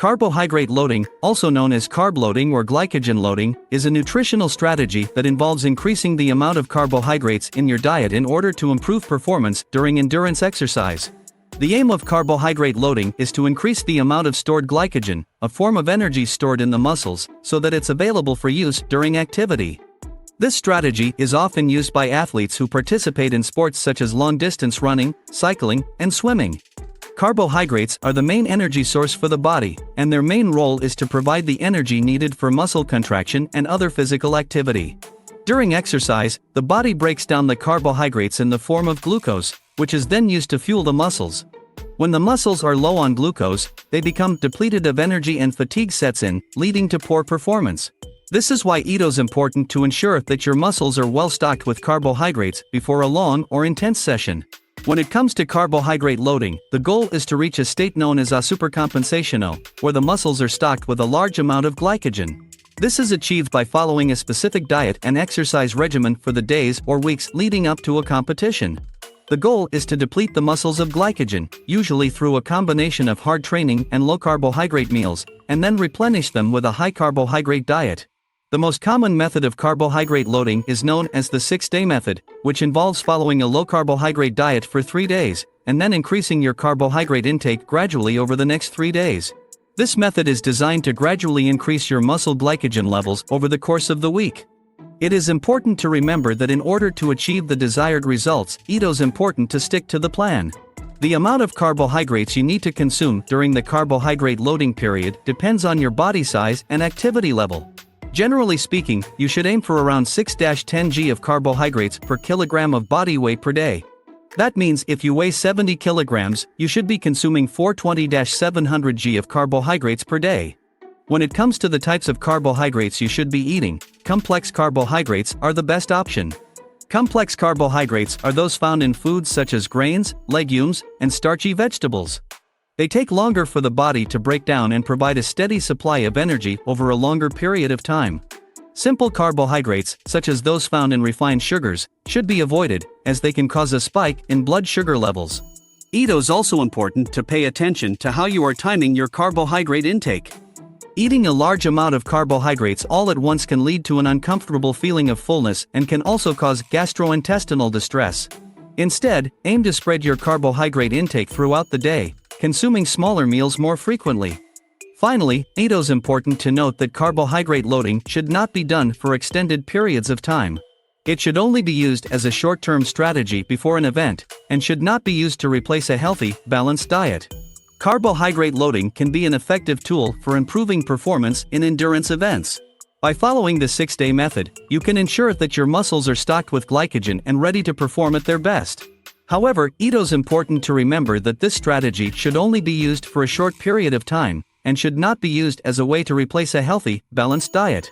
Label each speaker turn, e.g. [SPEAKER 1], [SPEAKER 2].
[SPEAKER 1] Carbohydrate loading, also known as carb loading or glycogen loading, is a nutritional strategy that involves increasing the amount of carbohydrates in your diet in order to improve performance during endurance exercise. The aim of carbohydrate loading is to increase the amount of stored glycogen, a form of energy stored in the muscles, so that it's available for use during activity. This strategy is often used by athletes who participate in sports such as long-distance running, cycling, and swimming. Carbohydrates are the main energy source for the body, and their main role is to provide the energy needed for muscle contraction and other physical activity. During exercise, the body breaks down the carbohydrates in the form of glucose, which is then used to fuel the muscles. When the muscles are low on glucose, they become depleted of energy and fatigue sets in, leading to poor performance. This is why it's important to ensure that your muscles are well stocked with carbohydrates before a long or intense session. When it comes to carbohydrate loading, the goal is to reach a state known as a supercompensational, where the muscles are stocked with a large amount of glycogen. This is achieved by following a specific diet and exercise regimen for the days or weeks leading up to a competition. The goal is to deplete the muscles of glycogen, usually through a combination of hard training and low carbohydrate meals, and then replenish them with a high carbohydrate diet. The most common method of carbohydrate loading is known as the 6-day method, which involves following a low-carbohydrate diet for 3 days, and then increasing your carbohydrate intake gradually over the next 3 days. This method is designed to gradually increase your muscle glycogen levels over the course of the week. It is important to remember that in order to achieve the desired results, it's important to stick to the plan. The amount of carbohydrates you need to consume during the carbohydrate loading period depends on your body size and activity level. Generally speaking, you should aim for around 6-10 g of carbohydrates per kilogram of body weight per day. That means if you weigh 70 kilograms, you should be consuming 420-700 g of carbohydrates per day. When it comes to the types of carbohydrates you should be eating, complex carbohydrates are the best option. Complex carbohydrates are those found in foods such as grains, legumes, and starchy vegetables. They take longer for the body to break down and provide a steady supply of energy over a longer period of time. Simple carbohydrates, such as those found in refined sugars, should be avoided, as they can cause a spike in blood sugar levels. It's also important to pay attention to how you are timing your carbohydrate intake. Eating a large amount of carbohydrates all at once can lead to an uncomfortable feeling of fullness and can also cause gastrointestinal distress. Instead, aim to spread your carbohydrate intake throughout the day, consuming smaller meals more frequently. Finally, it's important to note that carbohydrate loading should not be done for extended periods of time. It should only be used as a short-term strategy before an event, and should not be used to replace a healthy, balanced diet. Carbohydrate loading can be an effective tool for improving performance in endurance events. By following the 6-day method, you can ensure that your muscles are stocked with glycogen and ready to perform at their best. However, it's important to remember that this strategy should only be used for a short period of time, and should not be used as a way to replace a healthy, balanced diet.